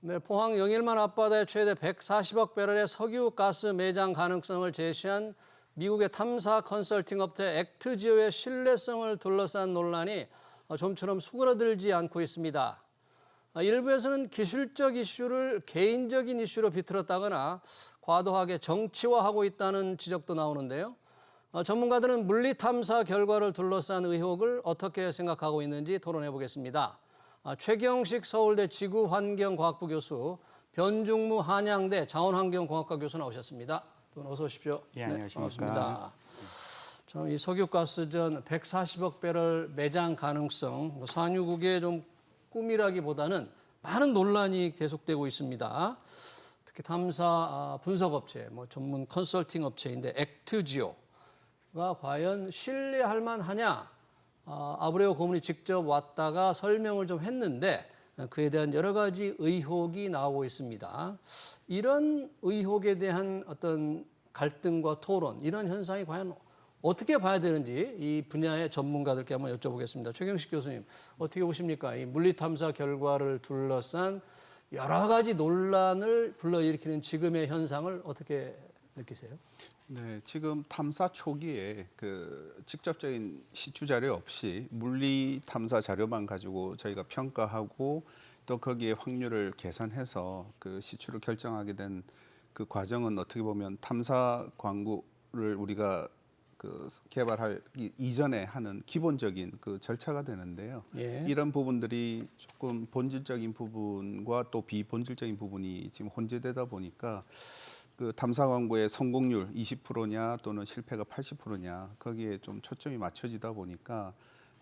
네, 포항 영일만 앞바다에 최대 140억 배럴의 석유 가스 매장 가능성을 제시한 미국의 탐사 컨설팅 업체 액트지오의 신뢰성을 둘러싼 논란이 좀처럼 수그러들지 않고 있습니다. 일부에서는 기술적 이슈를 개인적인 이슈로 비틀었다거나 과도하게 정치화하고 있다는 지적도 나오는데요. 전문가들은 물리 탐사 결과를 둘러싼 의혹을 어떻게 생각하고 있는지 토론해 보겠습니다. 최경식 서울대 지구환경과학부 교수, 변중무 한양대 자원환경공학과 교수 나오셨습니다. 두 분 어서 오십시오. 예, 안녕하십니까. 반갑습니다. 참, 이 석유가스전 140억 배럴 매장 가능성, 산유국의 좀 꿈이라기보다는 많은 논란이 계속되고 있습니다. 특히 탐사 분석업체, 전문 컨설팅 업체인데 액트지오가 과연 신뢰할 만하냐? 아브레오 고문이 직접 왔다가 설명을 좀 했는데 그에 대한 여러 가지 의혹이 나오고 있습니다. 이런 의혹에 대한 어떤 갈등과 토론, 이런 현상이 과연 어떻게 봐야 되는지 이 분야의 전문가들께 한번 여쭤보겠습니다. 최경식 교수님, 어떻게 보십니까? 이 물리탐사 결과를 둘러싼 여러 가지 논란을 불러일으키는 지금의 현상을 어떻게 느끼세요? 네, 지금 탐사 초기에 그 직접적인 시추 자료 없이 물리 탐사 자료만 가지고 저희가 평가하고 또 거기에 확률을 계산해서 그 시추를 결정하게 된 그 과정은 어떻게 보면 탐사 광구를 우리가 그 개발할 이전에 하는 기본적인 그 절차가 되는데요. 예. 이런 부분들이 조금 본질적인 부분과 또 비본질적인 부분이 지금 혼재되다 보니까 그 탐사 광구의 성공률 20%냐 또는 실패가 80%냐 거기에 좀 초점이 맞춰지다 보니까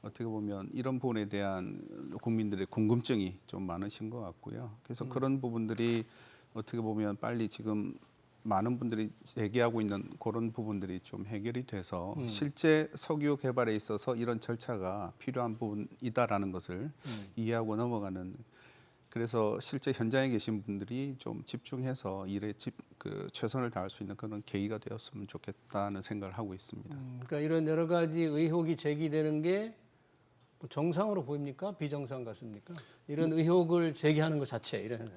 어떻게 보면 이런 부분에 대한 국민들의 궁금증이 좀 많으신 것 같고요. 그래서 그런 부분들이 어떻게 보면 빨리 지금 많은 분들이 얘기하고 있는 그런 부분들이 좀 해결이 돼서 실제 석유 개발에 있어서 이런 절차가 필요한 부분이다라는 것을 이해하고 넘어가는, 그래서 실제 현장에 계신 분들이 좀 집중해서 일에 최선을 다할 수 있는 그런 계기가 되었으면 좋겠다는 생각을 하고 있습니다. 그러니까 이런 여러 가지 의혹이 제기되는 게 정상으로 보입니까? 비정상 같습니까? 이런 의혹을 제기하는 것 자체, 이런.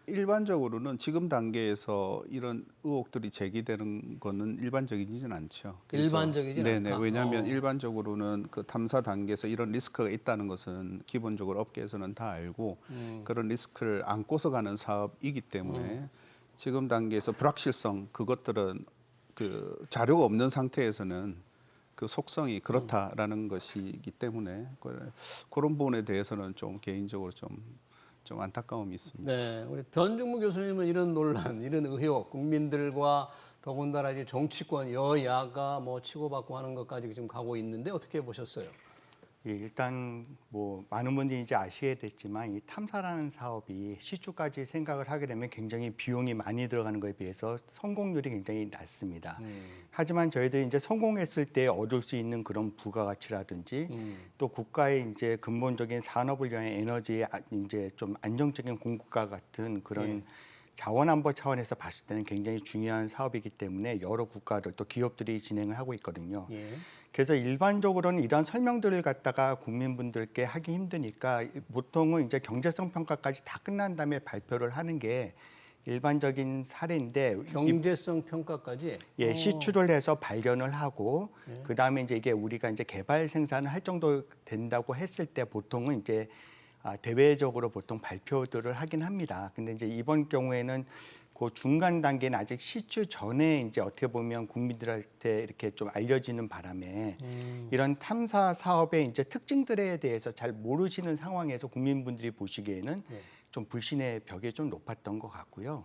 일반적으로는 지금 단계에서 이런 의혹들이 제기되는 거는 일반적이지는 않죠. 일반적이진 않다. 왜냐하면 일반적으로는 그 탐사 단계에서 이런 리스크가 있다는 것은 기본적으로 업계에서는 다 알고 그런 리스크를 안고서 가는 사업이기 때문에 지금 단계에서 불확실성, 그것들은 그 자료가 없는 상태에서는 그 속성이 그렇다라는 것이기 때문에 그런 부분에 대해서는 좀 개인적으로 좀 안타까움이 있습니다. 네, 우리 변중무 교수님은 이런 논란, 이런 의혹, 국민들과 더군다나 이제 정치권, 여야가 치고받고 하는 것까지 지금 가고 있는데 어떻게 보셨어요? 예, 일단 많은 분들이 이제 아시게 됐지만 이 탐사라는 사업이 시추까지 생각을 하게 되면 굉장히 비용이 많이 들어가는 것에 비해서 성공률이 굉장히 낮습니다. 하지만 저희들이 이제 성공했을 때 얻을 수 있는 그런 부가가치라든지 또 국가의 이제 근본적인 산업을 위한 에너지의 이제 좀 안정적인 공급과 같은 그런 자원안보 차원에서 봤을 때는 굉장히 중요한 사업이기 때문에 여러 국가들 또 기업들이 진행을 하고 있거든요. 그래서 일반적으로는 이런 설명들을 갖다가 국민분들께 하기 힘드니까 보통은 이제 경제성 평가까지 다 끝난 다음에 발표를 하는 게 일반적인 사례인데, 경제성 평가까지? 예, 시추를 해서 발견을 하고 그다음에 이제 이게 우리가 이제 개발 생산을 할 정도 된다고 했을 때 보통은 이제 대외적으로 보통 발표들을 하긴 합니다. 근데 이제 이번 경우에는 그 중간 단계는 아직 시추 전에 이제 어떻게 보면 국민들한테 이렇게 좀 알려지는 바람에 이런 탐사 사업의 이제 특징들에 대해서 잘 모르시는 상황에서 국민분들이 보시기에는 좀 불신의 벽이 좀 높았던 것 같고요.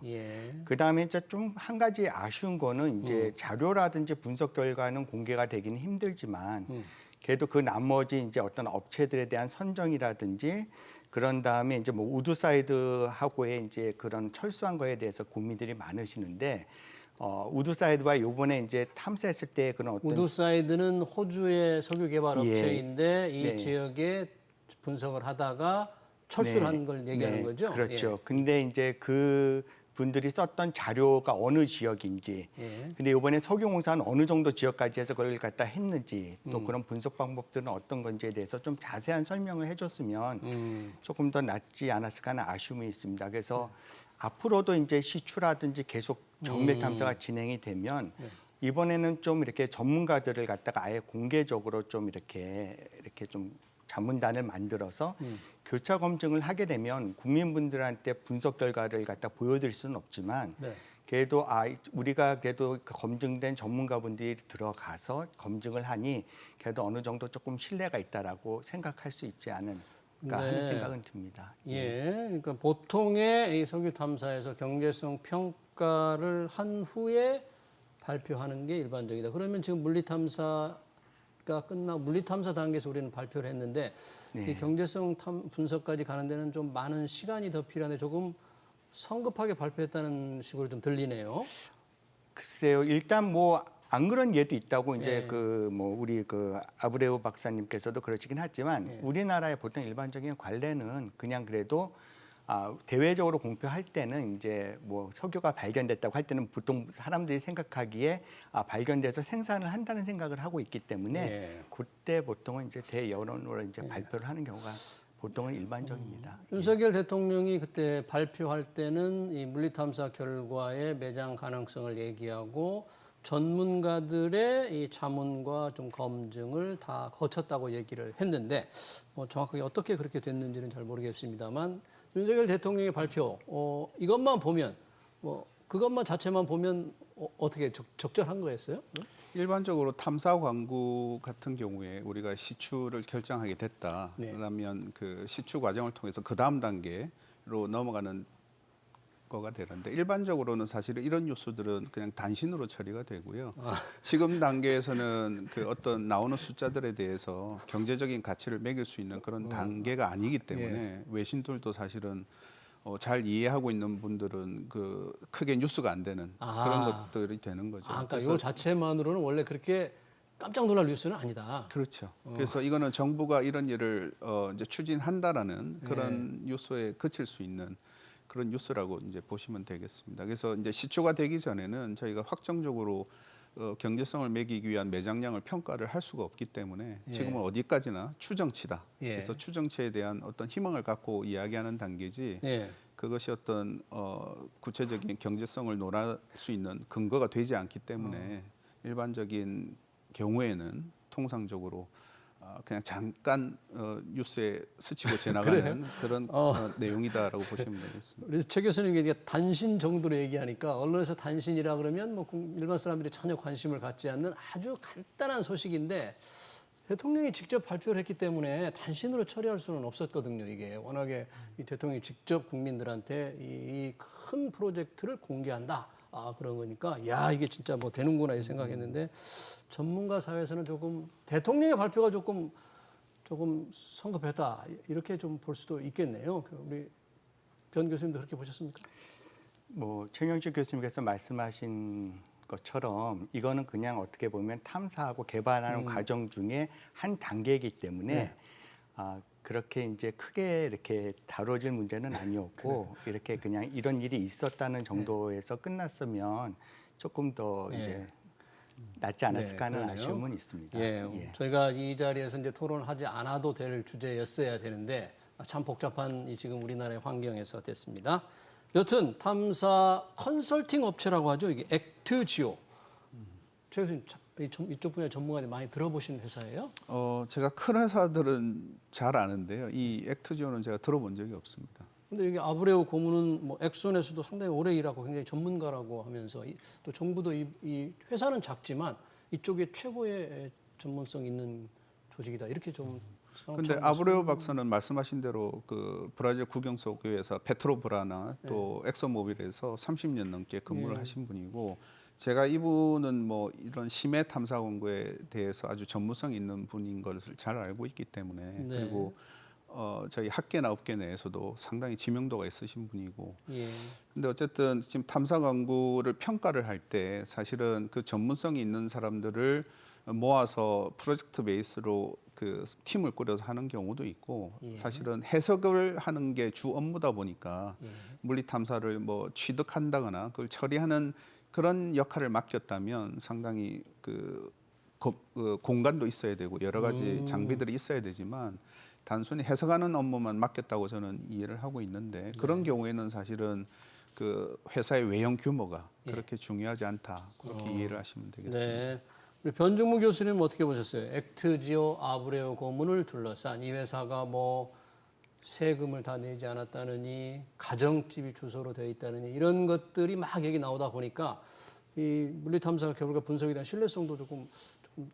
그 다음에 이제 좀 한 가지 아쉬운 거는 이제 자료라든지 분석 결과는 공개가 되기는 힘들지만 그래도 그 나머지 이제 어떤 업체들에 대한 선정이라든지 그런 다음에 이제 우드사이드하고의 이제 그런 철수한 거에 대해서 고민들이 많으시는데, 우드사이드와 요번에 이제 탐사했을 때 그런 어떤 우드사이드는 호주의 석유 개발 업체인데 이 지역에 분석을 하다가 철수를 한 걸 얘기하는 거죠? 그렇죠. 근데 이제 그 분들이 썼던 자료가 어느 지역인지, 예. 근데 이번에 석유공사는 어느 정도 지역까지 해서 그걸 갖다 했는지, 또 그런 분석 방법들은 어떤 건지에 대해서 좀 자세한 설명을 해줬으면 조금 더 낫지 않았을까 하는 아쉬움이 있습니다. 그래서 앞으로도 이제 시추라든지 계속 정밀 탐사가 진행이 되면 이번에는 좀 이렇게 전문가들을 갖다가 아예 공개적으로 좀 이렇게 좀 자문단을 만들어서 교차 검증을 하게 되면 국민분들한테 분석 결과를 갖다 보여드릴 수는 없지만 네. 그래도 우리가 그래도 그 검증된 전문가분들이 들어가서 검증을 하니 그래도 어느 정도 조금 신뢰가 있다라고 생각할 수 있지 않은가 하는 생각은 듭니다. 예, 그러니까 보통의 이 석유 탐사에서 경제성 평가를 한 후에 발표하는 게 일반적이다. 그러면 지금 물리 탐사가 끝나고 물리 탐사 단계에서 우리는 발표를 했는데 이 경제성 분석까지 가는 데는 좀 많은 시간이 더 필요한데 조금 성급하게 발표했다는 식으로 좀 들리네요. 글쎄요, 일단 뭐 안 그런 예도 있다고 이제 그 뭐 우리 그 아브레우 박사님께서도 그러시긴 하지만 우리나라의 보통 일반적인 관례는 그냥 그래도 대외적으로 공표할 때는 이제 뭐 석유가 발견됐다고 할 때는 보통 사람들이 생각하기에 발견돼서 생산을 한다는 생각을 하고 있기 때문에 그때 보통은 이제 대여론으로 이제 발표를 하는 경우가 보통은 일반적입니다. 윤석열 대통령이 그때 발표할 때는 이 물리탐사 결과의 매장 가능성을 얘기하고 전문가들의 이 자문과 좀 검증을 다 거쳤다고 얘기를 했는데 뭐 정확하게 어떻게 그렇게 됐는지는 잘 모르겠습니다만 윤석열 대통령의 발표 이것만 보면 뭐 그것만 자체만 보면 어떻게 적절한 거였어요? 일반적으로 탐사 광구 같은 경우에 우리가 시추를 결정하게 됐다. 네. 그러면 그 시추 과정을 통해서 그 다음 단계로 넘어가는 거가 되는데 일반적으로는 사실은 이런 뉴스들은 그냥 단신으로 처리가 되고요. 지금 단계에서는 그 어떤 나오는 숫자들에 대해서 경제적인 가치를 매길 수 있는 그런 단계가 아니기 때문에 외신들도 사실은 잘 이해하고 있는 분들은 그 크게 뉴스가 안 되는 그런 것들이 되는 거죠. 그러니까 이거 자체만으로는 원래 그렇게 깜짝 놀랄 뉴스는 아니다. 그렇죠. 그래서 이거는 정부가 이런 일을 이제 추진한다라는 그런 뉴스에 그칠 수 있는 그런 뉴스라고 이제 보시면 되겠습니다. 그래서 이제 시초가 되기 전에는 저희가 확정적으로 경제성을 매기기 위한 매장량을 평가를 할 수가 없기 때문에 지금은 어디까지나 추정치다. 그래서 추정치에 대한 어떤 희망을 갖고 이야기하는 단계지. 그것이 어떤 구체적인 경제성을 논할 수 있는 근거가 되지 않기 때문에 일반적인 경우에는 통상적으로 그냥 잠깐 뉴스에 스치고 지나가는 그런 내용이다라고 보시면 되겠습니다. 우리 최 교수님이 이게 단신 정도로 얘기하니까 언론에서 단신이라 그러면 뭐 일반 사람들이 전혀 관심을 갖지 않는 아주 간단한 소식인데 대통령이 직접 발표를 했기 때문에 단신으로 처리할 수는 없었거든요. 이게 워낙에 이 대통령이 직접 국민들한테 이 큰 프로젝트를 공개한다. 그런 거니까 야 이게 진짜 뭐 되는구나 이 생각했는데 전문가 사회에서는 조금 대통령의 발표가 조금 성급했다 이렇게 좀 볼 수도 있겠네요. 우리 변 교수님도 그렇게 보셨습니까? 뭐 최경식 교수님께서 말씀하신 것처럼 이거는 그냥 어떻게 보면 탐사하고 개발하는 과정 중에 한 단계이기 때문에 그렇게 이제 크게 이렇게 다뤄질 문제는 아니었고 이렇게 그냥 이런 일이 있었다는 정도에서 끝났으면 조금 더 이제 낫지 않았을까 하는 아쉬움은 있습니다. 저희가 이 자리에서 이제 토론하지 않아도 될 주제였어야 되는데 참 복잡한 이 지금 우리나라의 환경에서 됐습니다. 여튼 탐사 컨설팅 업체라고 하죠. 이게 액트지오. 최 교수님 이쪽 분야 전문가들 많이 들어보신 회사예요? 제가 큰 회사들은 잘 아는데요. 이 액트지오는 제가 들어본 적이 없습니다. 근데 여기 아브레우 고문은 뭐 엑손에서도 상당히 오래 일하고 굉장히 전문가라고 하면서 또 정부도 이 회사는 작지만 이쪽에 최고의 전문성 있는 조직이다. 이렇게 좀 근데 아브레우 박사는 말씀하신 대로 그 브라질 국영석유에서 페트로브라나 또 엑소모빌에서 30년 넘게 근무를 하신 분이고 제가 이분은 뭐 이런 심해 탐사 공부에 대해서 아주 전문성 있는 분인 것을 잘 알고 있기 때문에 그리고 저희 학계나 업계 내에서도 상당히 지명도가 있으신 분이고 근데 어쨌든 지금 탐사 광구를 평가를 할 때 사실은 그 전문성이 있는 사람들을 모아서 프로젝트 베이스로 그 팀을 꾸려서 하는 경우도 있고 예. 사실은 해석을 하는 게 주 업무다 보니까 예. 물리 탐사를 뭐 취득한다거나 그걸 처리하는 그런 역할을 맡겼다면 상당히 그 공간도 있어야 되고 여러 가지 장비들이 있어야 되지만 단순히 해석하는 업무만 맡겼다고 저는 이해를 하고 있는데 그런 경우에는 사실은 그 회사의 외형 규모가 그렇게 중요하지 않다 그렇게 이해를 하시면 되겠습니다. 네. 우리 변중무 교수님 어떻게 보셨어요? 액트지오 아브레오 고문을 둘러싼 이 회사가 뭐 세금을 다 내지 않았다느니 가정집이 주소로 되어 있다느니 이런 것들이 막 얘기 나오다 보니까 이 물리탐사 결과 분석에 대한 신뢰성도 조금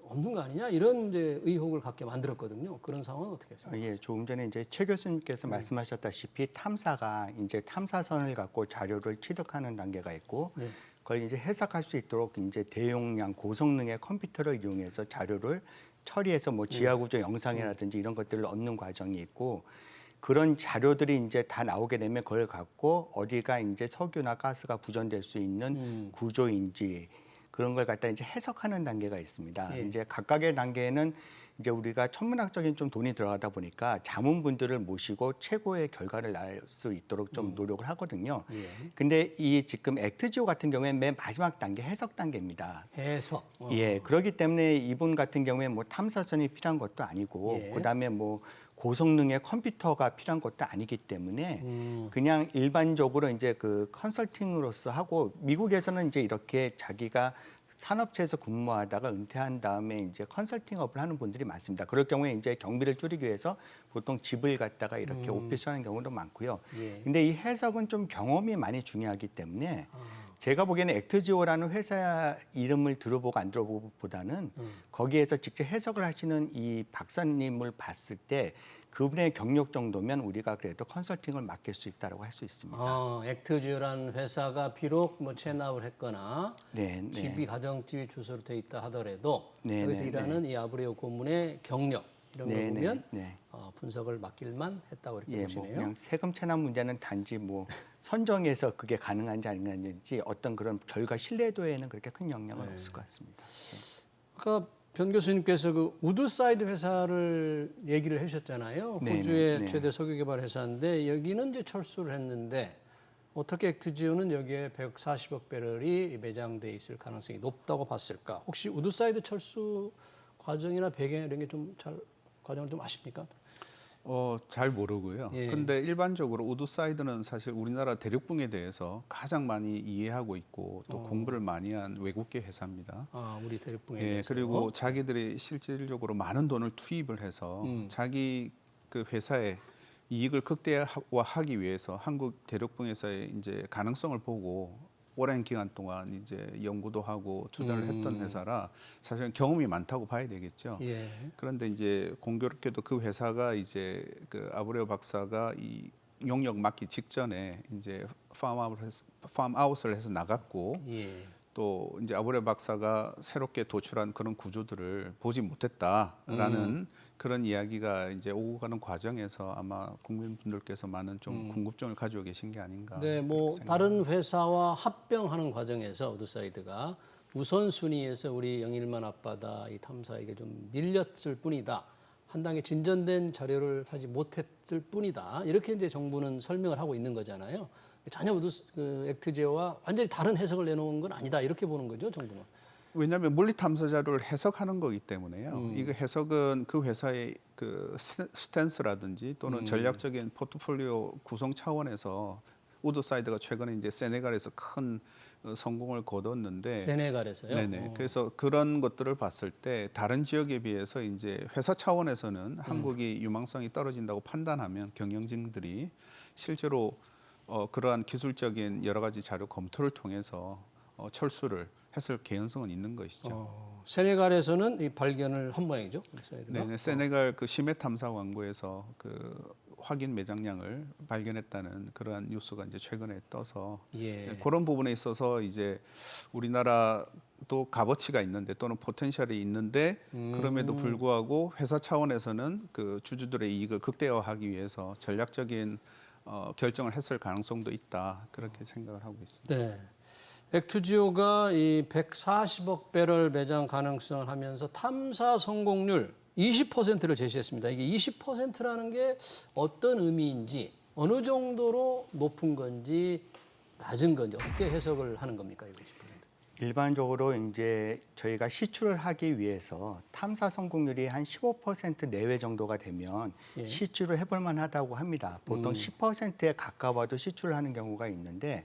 없는 거 아니냐 이런 이제 의혹을 갖게 만들었거든요. 그런 상황은 어떻게 생각하세요? 예, 조금 전에 이제 최 교수님께서 말씀하셨다시피 탐사가 이제 탐사선을 갖고 자료를 취득하는 단계가 있고 네. 그걸 이제 해석할 수 있도록 이제 대용량 고성능의 컴퓨터를 이용해서 자료를 처리해서 뭐 지하구조 영상이라든지 이런 것들을 얻는 과정이 있고 그런 자료들이 이제 다 나오게 되면 그걸 갖고 어디가 이제 석유나 가스가 부전될 수 있는 구조인지 그런 걸 갖다 이제 해석하는 단계가 있습니다. 예. 이제 각각의 단계에는 이제 우리가 천문학적인 좀 돈이 들어가다 보니까 자문분들을 모시고 최고의 결과를 낼 수 있도록 좀 노력을 하거든요. 예. 근데 이 지금 액트지오 같은 경우에는 맨 마지막 단계 해석 단계입니다. 해석. 예, 그렇기 때문에 이분 같은 경우에 뭐 탐사선이 필요한 것도 아니고 예. 그다음에 뭐 고성능의 컴퓨터가 필요한 것도 아니기 때문에 그냥 일반적으로 이제 그 컨설팅으로서 하고 미국에서는 이제 이렇게 자기가 산업체에서 근무하다가 은퇴한 다음에 이제 컨설팅업을 하는 분들이 많습니다. 그럴 경우에 이제 경비를 줄이기 위해서 보통 집을 갖다가 이렇게 오피스하는 경우도 많고요. 예. 근데 이 해석은 좀 경험이 많이 중요하기 때문에 제가 보기에는 액트지오라는 회사 이름을 들어보고 안 들어보고보다는 거기에서 직접 해석을 하시는 이 박사님을 봤을 때 그분의 경력 정도면 우리가 그래도 컨설팅을 맡길 수 있다고 할 수 있습니다. 액트지오라는 회사가 비록 뭐 체납을 했거나 네, 네. 집이 가정집이 주소로 돼 있다 하더라도 네, 여기서 네, 일하는 이 아브레오 고문의 경력 이런 걸 네, 네, 보면 네. 분석을 맡길만 했다고 이렇게 예, 뭐 보시네요. 그냥 세금 체납 문제는 단지 뭐 선정해서 그게 가능한지 아닌지 어떤 그런 결과 신뢰도에는 그렇게 큰 영향은 없을 것 같습니다. 아까 변 교수님께서 그 우드사이드 회사를 얘기를 해주셨잖아요. 네, 호주의 네. 최대 석유개발 회사인데 여기는 이제 철수를 했는데 어떻게 액트지오는 여기에 140억 배럴이 매장돼 있을 가능성이 높다고 봤을까? 혹시 우드사이드 철수 과정이나 배경 이런 게 좀 잘 과정을 좀 아십니까? 잘 모르고요. 예. 근데 일반적으로 우드사이드는 사실 우리나라 대륙붕에 대해서 가장 많이 이해하고 있고 또 공부를 많이 한 외국계 회사입니다. 우리 대륙붕에 예, 대해서. 그리고 자기들이 실질적으로 많은 돈을 투입을 해서 자기 그 회사의 이익을 극대화하기 위해서 한국 대륙붕에서의 이제 가능성을 보고 오랜 기간 동안 이제 연구도 하고 투자를 했던 회사라 사실은 경험이 많다고 봐야 되겠죠. 예. 그런데 이제 공교롭게도 그 회사가 이제 그 아브레오 박사가 이 용역 맡기 직전에 이제 팜아웃을 해서 나갔고 예. 또 이제 아브레오 박사가 새롭게 도출한 그런 구조들을 보지 못했다라는 그런 이야기가 이제 오고 가는 과정에서 아마 국민분들께서 많은 좀 궁금증을 가지고 계신 게 아닌가. 네, 뭐 다른 회사와 합병하는 과정에서 우드사이드가 우선순위에서 우리 영일만 앞바다 이 탐사에게 좀 밀렸을 뿐이다. 한 단계 진전된 자료를 하지 못했을 뿐이다. 이렇게 이제 정부는 설명을 하고 있는 거잖아요. 전혀 액트제와 완전히 다른 해석을 내놓은 건 아니다. 이렇게 보는 거죠, 정부는. 왜냐하면 물리 탐사 자료를 해석하는 거기 때문에요. 이거 해석은 그 회사의 그 스탠스라든지 또는 전략적인 포트폴리오 구성 차원에서 우드사이드가 최근에 이제 세네갈에서 큰 성공을 거뒀는데 세네갈에서요. 네네. 그래서 그런 것들을 봤을 때 다른 지역에 비해서 이제 회사 차원에서는 한국이 유망성이 떨어진다고 판단하면 경영진들이 실제로 그러한 기술적인 여러 가지 자료 검토를 통해서 철수를 했을 개연성은 있는 것이죠. 세네갈에서는 이 발견을 한 모양이죠. 우드사이드가. 네, 세네갈 그 심해 탐사 광구에서 그 확인 매장량을 발견했다는 그러한 뉴스가 이제 최근에 떠서 예. 그런 부분에 있어서 이제 우리나라도 값어치가 있는데 또는 포텐셜이 있는데 그럼에도 불구하고 회사 차원에서는 그 주주들의 이익을 극대화하기 위해서 전략적인 결정을 했을 가능성도 있다 그렇게 생각을 하고 있습니다. 네. 액투지오가 이 140억 배럴 매장 가능성을 하면서 탐사 성공률 20%를 제시했습니다. 이게 20%라는 게 어떤 의미인지, 어느 정도로 높은 건지 낮은 건지 어떻게 해석을 하는 겁니까? 이거 20%. 일반적으로 이제 저희가 시추를 하기 위해서 탐사 성공률이 한 15% 내외 정도가 되면 예. 시추를 해볼 만하다고 합니다. 보통 10%에 가까워도 시추를 하는 경우가 있는데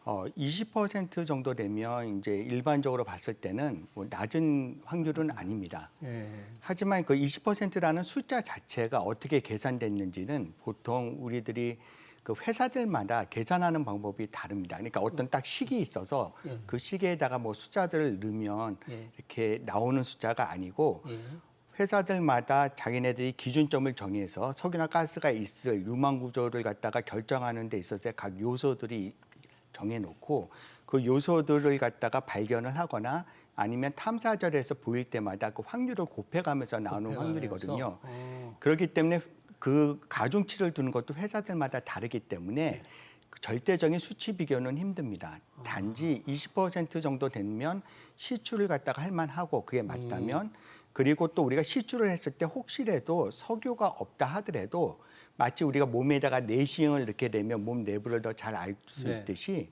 20% 정도 되면 이제 일반적으로 봤을 때는 뭐 낮은 확률은 아닙니다. 예. 하지만 그 20%라는 숫자 자체가 어떻게 계산됐는지는 보통 우리들이 그 회사들마다 계산하는 방법이 다릅니다. 그러니까 어떤 딱 식이 있어서 예. 그 식에다가 뭐 숫자들을 넣으면 예. 이렇게 나오는 숫자가 아니고 예. 회사들마다 자기네들이 기준점을 정해서 석유나 가스가 있을 유망 구조를 갖다가 결정하는 데 있어서 각 요소들이 정해놓고 그 요소들을 갖다가 발견을 하거나 아니면 탐사절에서 보일 때마다 그 확률을 곱해가면서 나오는 확률이거든요. 그렇기 때문에 그 가중치를 두는 것도 회사들마다 다르기 때문에 그 절대적인 수치 비교는 힘듭니다. 단지 20% 정도 되면 시추를 갖다가 할 만하고 그게 맞다면 그리고 또 우리가 시추를 했을 때 혹시라도 석유가 없다 하더라도 마치 우리가 몸에다가 내시경을 넣게 되면 몸 내부를 더 잘 알 수 네. 있듯이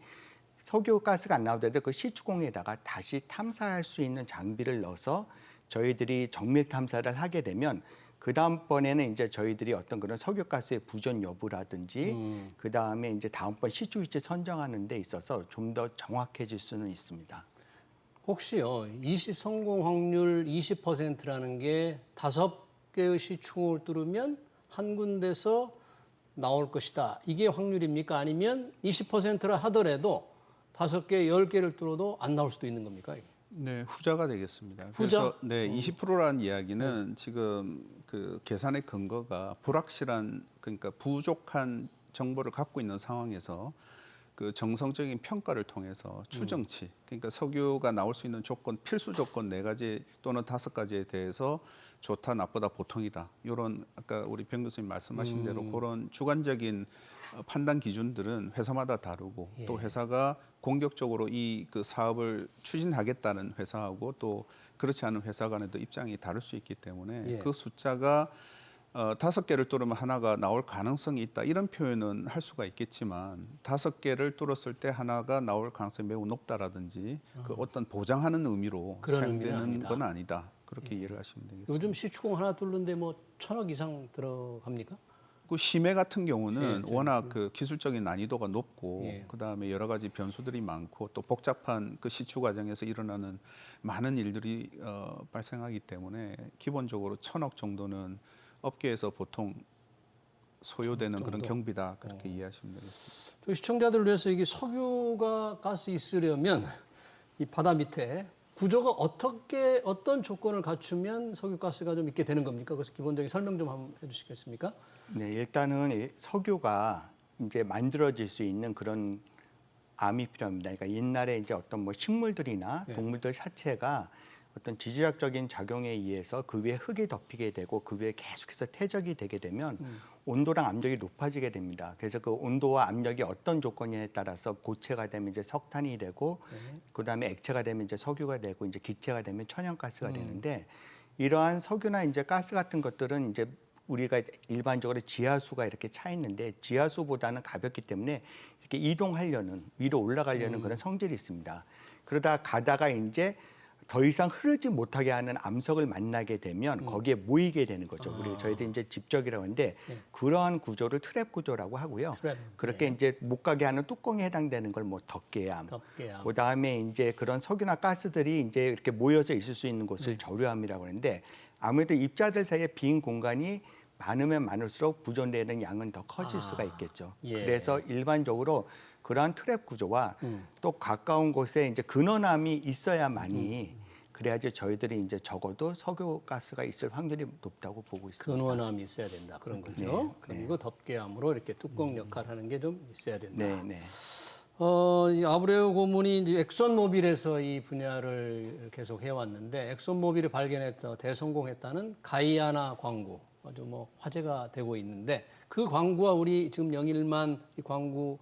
석유 가스가 안 나오더라도 그 시추공에다가 다시 탐사할 수 있는 장비를 넣어서 저희들이 정밀 탐사를 하게 되면 그 다음번에는 이제 저희들이 어떤 그런 석유가스의 부존 여부라든지 그 다음에 이제 다음번 시추 위치 선정하는 데 있어서 좀 더 정확해질 수는 있습니다. 혹시요, 20 성공 확률 20%라는 게 5개의 시추공을 뚫으면 한 군데서 나올 것이다. 이게 확률입니까? 아니면 20%라 하더라도 5개, 10개를 뚫어도 안 나올 수도 있는 겁니까? 이게? 네, 후자가 되겠습니다. 후자? 그래서 네, 20%라는 이야기는 지금 그 계산의 근거가 불확실한 그러니까 부족한 정보를 갖고 있는 상황에서 그 정성적인 평가를 통해서 추정치, 그러니까 석유가 나올 수 있는 조건, 필수 조건 4가지 또는 5가지에 대해서 좋다, 나쁘다, 보통이다. 이런 아까 우리 병 교수님 말씀하신 대로 그런 주관적인 판단 기준들은 회사마다 다르고 또 회사가 공격적으로 이 그 사업을 추진하겠다는 회사하고 또 그렇지 않은 회사 간에도 입장이 다를 수 있기 때문에 그 숫자가 5개를 뚫으면 하나가 나올 가능성이 있다 이런 표현은 할 수가 있겠지만 5개를 뚫었을 때 하나가 나올 가능성이 매우 높다라든지 그 어떤 보장하는 의미로 그런 의미는 사용되는 아니다. 건 아니다. 그렇게 이해를 하시면 되겠습니다. 요즘 시추공 하나 뚫는데 뭐 1,000억 이상 들어갑니까? 그 심해 같은 경우는 네, 워낙 그 기술적인 난이도가 높고 예. 그다음에 여러 가지 변수들이 많고 또 복잡한 그 시추 과정에서 일어나는 많은 일들이 발생하기 때문에 기본적으로 1,000억 정도는 업계에서 보통 소요되는 그런 경비다 그렇게 이해하시면 되겠습니다. 저희 시청자들을 위해서 이게 석유가 가스 있으려면 이 바다 밑에 구조가 어떤 조건을 갖추면 석유가스가 좀 있게 되는 겁니까? 그래서 기본적인 설명 좀 한번 해주시겠습니까? 네, 일단은 이 석유가 이제 만들어질 수 있는 그런 암이 필요합니다. 그러니까 옛날에 이제 어떤 뭐 식물들이나 동물들 사체가 어떤 지질학적인 작용에 의해서 그 위에 흙이 덮이게 되고 그 위에 계속해서 퇴적이 되게 되면 온도랑 압력이 높아지게 됩니다. 그래서 그 온도와 압력이 어떤 조건에 따라서 고체가 되면 이제 석탄이 되고 그다음에 액체가 되면 이제 석유가 되고 이제 기체가 되면 천연가스가 되는데 이러한 석유나 이제 가스 같은 것들은 이제 우리가 일반적으로 지하수가 이렇게 차 있는데 지하수보다는 가볍기 때문에 이렇게 이동하려는 위로 올라가려는 그런 성질이 있습니다. 그러다 가다가 이제 더 이상 흐르지 못하게 하는 암석을 만나게 되면 거기에 모이게 되는 거죠. 우리 저희들 이제 집적이라고 하는데 그러한 구조를 트랩 구조라고 하고요. 트랩. 그렇게 이제 못 가게 하는 뚜껑에 해당되는 걸 뭐 덮개암. 그다음에 이제 그런 석유나 가스들이 이제 이렇게 모여서 있을 수 있는 곳을 저류암이라고 하는데 아무래도 입자들 사이에 빈 공간이 많으면 많을수록 부존되는 양은 더 커질 수가 있겠죠. 그래서 일반적으로 그러한 트랩 구조와 또 가까운 곳에 이제 근원암이 있어야만이 그래야지 저희들이 이제 적어도 석유 가스가 있을 확률이 높다고 보고 있습니다. 근원암이 있어야 된다 그런 거죠. 그리고 덮개암으로 이렇게 뚜껑 역할하는 게 좀 있어야 된다. 네, 네. 이 아브레우 고문이 이제 엑손모빌에서 이 분야를 계속 해왔는데 엑손모빌이 발견했다 대성공했다는 가이아나 광구 아주 뭐 화제가 되고 있는데 그 광구와 우리 지금 영일만 이 광구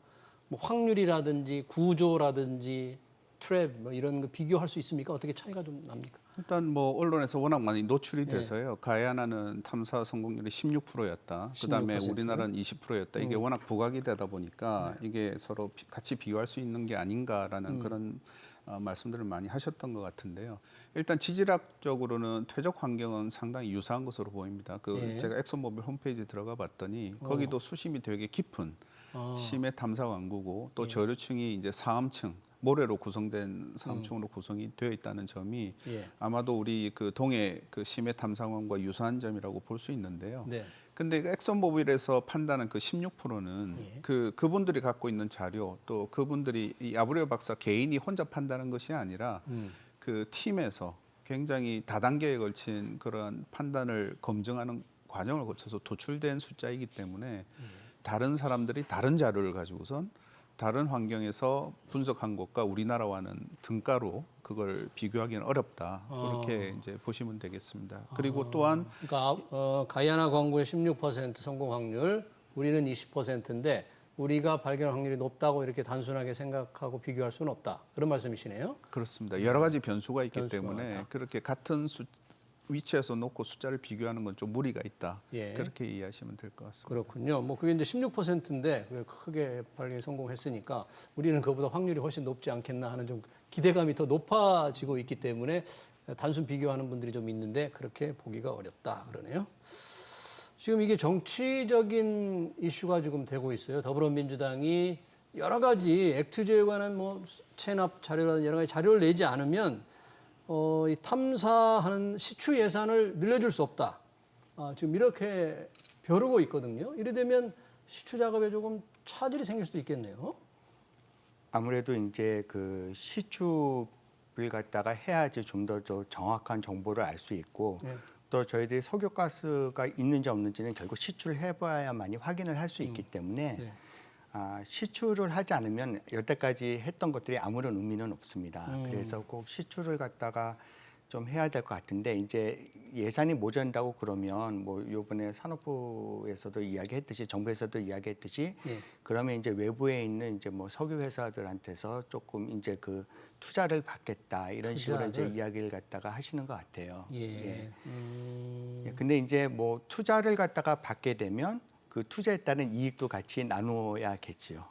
뭐 확률이라든지 구조라든지 트랩 뭐 이런 거 비교할 수 있습니까? 어떻게 차이가 좀 납니까? 일단 뭐 언론에서 워낙 많이 노출이 네. 돼서요. 가야나는 탐사 성공률이 16%였다. 그다음에 16%. 우리나라는 20%였다. 이게 워낙 부각이 되다 보니까 이게 서로 같이 비교할 수 있는 게 아닌가라는 그런 말씀들을 많이 하셨던 것 같은데요. 일단 지질학적으로는 퇴적 환경은 상당히 유사한 것으로 보입니다. 예. 제가 엑소모빌 홈페이지 들어가 봤더니 거기도 수심이 되게 깊은 심해 탐사 완구고 또 저류층이 이제 상암층 모래로 구성된 상층으로 구성이 되어 있다는 점이 예. 아마도 우리 그 동해 그 심해 탐사원과 유사한 점이라고 볼 수 있는데요. 네. 근데 그 엑선모빌에서 판단한 그 16%는 그분들이 갖고 있는 자료 또 그분들이 이 아브레오 박사 개인이 혼자 판단한 것이 아니라 그 팀에서 굉장히 다단계에 걸친 그런 판단을 검증하는 과정을 거쳐서 도출된 숫자이기 때문에 다른 사람들이 다른 자료를 가지고선 다른 환경에서 분석한 것과 우리나라와는 등가로 그걸 비교하기는 어렵다. 그렇게 이제 보시면 되겠습니다. 그리고 또한 그러니까 가야나 광구의 16% 성공 확률, 우리는 20%인데 우리가 발견 확률이 높다고 이렇게 단순하게 생각하고 비교할 수는 없다. 그런 말씀이시네요. 그렇습니다. 여러 가지 변수가 있기 변수가 때문에 많다. 그렇게 같은 위치에서 놓고 숫자를 비교하는 건 좀 무리가 있다. 예. 그렇게 이해하시면 될 것 같습니다. 그렇군요. 뭐 그게 이제 16%인데 크게 발견 성공했으니까 우리는 그보다 확률이 훨씬 높지 않겠나 하는 좀 기대감이 더 높아지고 있기 때문에 단순 비교하는 분들이 좀 있는데 그렇게 보기가 어렵다 그러네요. 지금 이게 정치적인 이슈가 지금 되고 있어요. 더불어민주당이 여러 가지 액트제에 관한 뭐 체납 자료라든지 여러 가지 자료를 내지 않으면 이 탐사하는 시추 예산을 늘려줄 수 없다. 지금 이렇게 벼르고 있거든요. 이래 되면 시추 작업에 조금 차질이 생길 수도 있겠네요. 아무래도 이제 그 시추를 갖다가 해야지 좀 더 정확한 정보를 알 수 있고 네. 또 저희들이 석유가스가 있는지 없는지는 결국 시추를 해봐야만이 확인을 할 수 있기 때문에 네. 시추를 하지 않으면 여태까지 했던 것들이 아무런 의미는 없습니다. 그래서 꼭 시추를 갖다가 좀 해야 될 것 같은데 이제 예산이 모자란다고 그러면 뭐 이번에 산업부에서도 이야기했듯이 정부에서도 이야기했듯이 예. 그러면 이제 외부에 있는 이제 뭐 석유 회사들한테서 조금 이제 그 투자를 받겠다 이런 식으로 이제 투자를? 이야기를 갖다가 하시는 것 같아요. 예. 예, 근데 이제 뭐 투자를 갖다가 받게 되면 그 투자에 따른 이익도 같이 나눠야겠지요.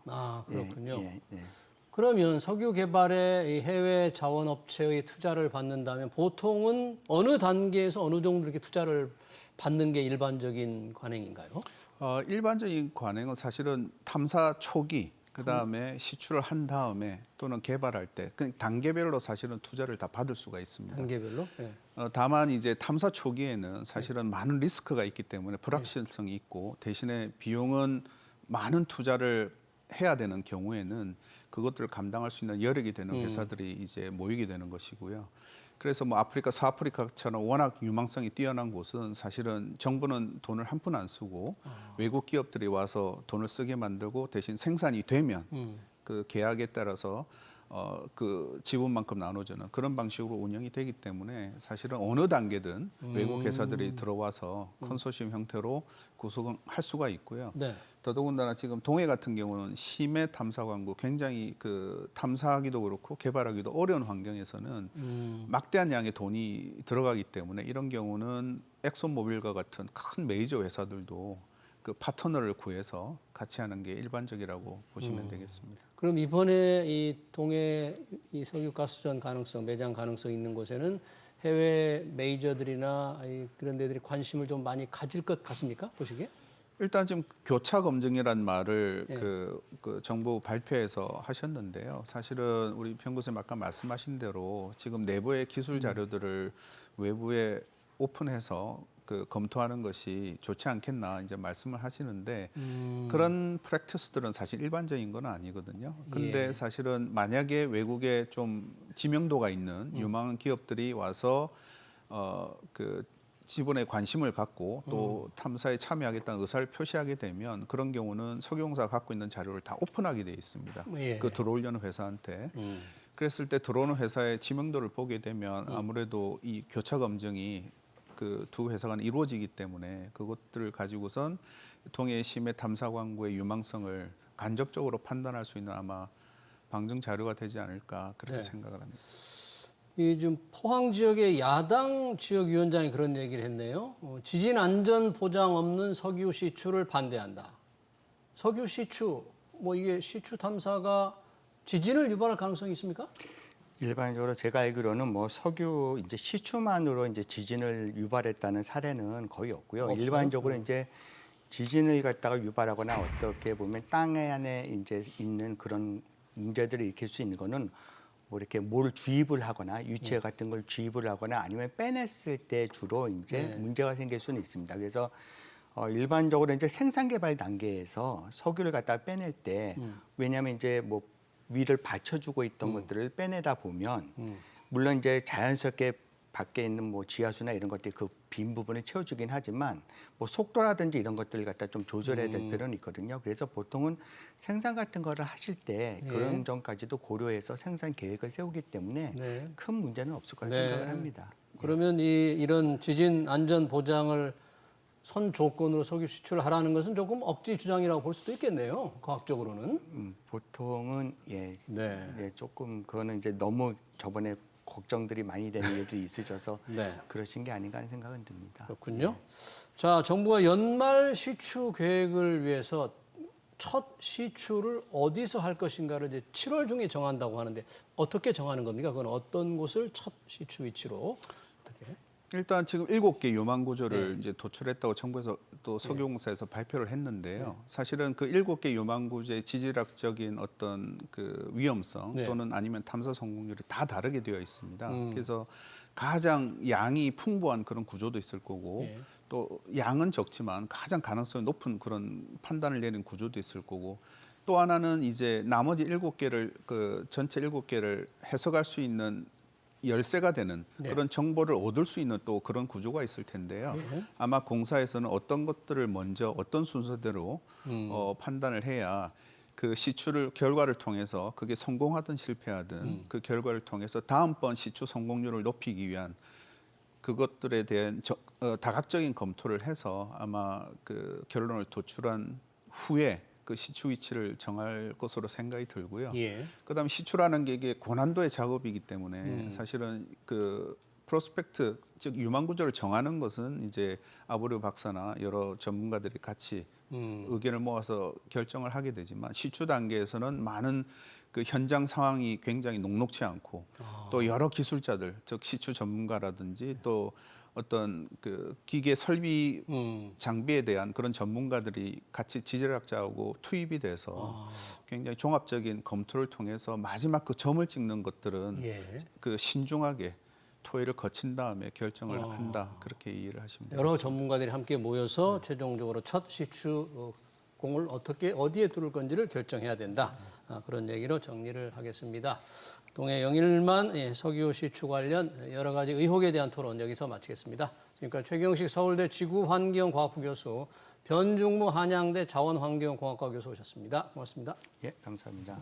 그렇군요. 예. 그러면 석유 개발에 이 해외 자원업체의 투자를 받는다면 보통은 어느 단계에서 어느 정도 이렇게 투자를 받는 게 일반적인 관행인가요? 일반적인 관행은 사실은 탐사 초기 그다음에 시추를 한 다음에 또는 개발할 때 단계별로 사실은 투자를 다 받을 수가 있습니다. 단계별로? 예. 다만 이제 탐사 초기에는 사실은 많은 리스크가 있기 때문에 불확실성이 있고 대신에 비용은 많은 투자를 해야 되는 경우에는 그것들을 감당할 수 있는 여력이 되는 회사들이 이제 모이게 되는 것이고요. 그래서 뭐 아프리카, 서아프리카처럼 워낙 유망성이 뛰어난 곳은 사실은 정부는 돈을 한 푼 안 쓰고 외국 기업들이 와서 돈을 쓰게 만들고 대신 생산이 되면 그 계약에 따라서 그 지분만큼 나눠주는 그런 방식으로 운영이 되기 때문에 사실은 어느 단계든 외국 회사들이 들어와서 컨소시엄 형태로 구성할 수가 있고요. 네. 더더군다나 지금 동해 같은 경우는 심해 탐사 광구 굉장히 그 탐사하기도 그렇고 개발하기도 어려운 환경에서는 막대한 양의 돈이 들어가기 때문에 이런 경우는 엑소모빌과 같은 큰 메이저 회사들도 그 파트너를 구해서 같이 하는 게 일반적이라고 보시면 되겠습니다. 그럼 이번에 이 동해 이 석유가스전 가능성, 매장 가능성 있는 곳에는 해외 메이저들이나 그런 데들이 관심을 좀 많이 가질 것 같습니까? 보시기에? 일단 지금 교차 검증이란 말을 예. 그 정부 발표에서 하셨는데요. 사실은 우리 변 교수님 아까 말씀하신 대로 지금 내부의 기술 자료들을 외부에 오픈해서 그 검토하는 것이 좋지 않겠나 이제 말씀을 하시는데 그런 프랙티스들은 사실 일반적인 건 아니거든요. 근데 예. 사실은 만약에 외국에 좀 지명도가 있는 유망한 기업들이 와서 그 지분에 관심을 갖고 또 탐사에 참여하겠다는 의사를 표시하게 되면 그런 경우는 석유공사가 갖고 있는 자료를 다 오픈하게 돼 있습니다. 예. 그 들어오려는 회사한테. 그랬을 때 들어오는 회사의 지명도를 보게 되면 아무래도 이 교차 검증이 그 두 회사 간에 이루어지기 때문에 그것들을 가지고선 동해 심해 탐사 광구의 유망성을 간접적으로 판단할 수 있는 아마 방증 자료가 되지 않을까 그렇게 네. 생각을 합니다. 이 좀 포항 지역의 야당 지역위원장이 그런 얘기를 했네요. 지진 안전 보장 없는 석유 시추를 반대한다. 석유 시추, 뭐 이게 시추 탐사가 지진을 유발할 가능성이 있습니까? 일반적으로 제가 알기로는 뭐 석유 이제 시추만으로 이제 지진을 유발했다는 사례는 거의 없고요. 없어요? 일반적으로 이제 지진을 갖다가 유발하거나 어떻게 보면 땅 안에 이제 있는 그런 문제들을 일으킬 수 있는 거는 뭐 이렇게 뭘 주입을 하거나 유체 같은 걸 주입을 하거나 아니면 빼냈을 때 주로 이제 네. 문제가 생길 수는 있습니다. 그래서 일반적으로 이제 생산 개발 단계에서 석유를 갖다 빼낼 때 왜냐하면 이제 뭐 위를 받쳐주고 있던 것들을 빼내다 보면 물론 이제 자연스럽게 밖에 있는 뭐 지하수나 이런 것들이 그 빈 부분을 채워주긴 하지만 뭐 속도라든지 이런 것들을 갖다 좀 조절해야 될 필요는 있거든요. 그래서 보통은 생산 같은 거를 하실 때 예. 그런 점까지도 고려해서 생산 계획을 세우기 때문에 네. 큰 문제는 없을 거라 네. 생각을 합니다. 그러면 이런 지진 안전 보장을 선 조건으로 석유 시추를 하라는 것은 조금 억지 주장이라고 볼 수도 있겠네요. 과학적으로는. 보통은 예, 네. 예, 조금 그거는 이제 너무 저번에 걱정들이 많이 되는 일들이 있으셔서 네. 그러신 게 아닌가 하는 생각은 듭니다. 그렇군요. 자, 정부가 연말 시추 계획을 위해서 첫 시추를 어디서 할 것인가를 이제 7월 중에 정한다고 하는데 어떻게 정하는 겁니까? 그건 어떤 곳을 첫 시추 위치로 어떻게? 일단 지금 7개 요망 구조를 네. 이제 도출했다고 정부에서 또 석유공사에서 발표를 했는데요. 사실은 그 7개 요망 구조의 지질학적인 어떤 그 위험성 네. 또는 아니면 탐사 성공률이 다 다르게 되어 있습니다. 그래서 가장 양이 풍부한 그런 구조도 있을 거고 네. 또 양은 적지만 가장 가능성이 높은 그런 판단을 내리는 구조도 있을 거고 또 하나는 이제 나머지 7개를 그 전체 7개를 해석할 수 있는 열쇠가 되는 네. 그런 정보를 얻을 수 있는 또 그런 구조가 있을 텐데요. 네. 아마 공사에서는 어떤 것들을 먼저 어떤 순서대로 판단을 해야 그 시추를 결과를 통해서 그게 성공하든 실패하든 그 결과를 통해서 다음번 시추 성공률을 높이기 위한 그것들에 대한 다각적인 검토를 해서 아마 그 결론을 도출한 후에 그 시추 위치를 정할 것으로 생각이 들고요. 예. 그다음에 시추라는 게 이게 고난도의 작업이기 때문에 사실은 그 프로스펙트 즉 유망 구조를 정하는 것은 이제 아브류 박사나 여러 전문가들이 같이 의견을 모아서 결정을 하게 되지만 시추 단계에서는 많은 그 현장 상황이 굉장히 녹록치 않고 또 여러 기술자들 즉 시추 전문가라든지 또 어떤 그 기계 설비 장비에 대한 그런 전문가들이 같이 지질학자하고 투입이 돼서 굉장히 종합적인 검토를 통해서 마지막 그 점을 찍는 것들은 예. 그 신중하게 토의를 거친 다음에 결정을 한다 그렇게 이해를 하시면 됩니다. 여러 전문가들이 함께 모여서 최종적으로 첫 시추 공을 어디에 두를 건지를 결정해야 된다. 그런 얘기로 정리를 하겠습니다. 동해 영일만 석유 시추 관련 여러 가지 의혹에 대한 토론 여기서 마치겠습니다. 지금까지 최경식 서울대 지구환경과학부 교수, 변중무 한양대 자원환경공학과 교수 오셨습니다. 고맙습니다. 예, 감사합니다.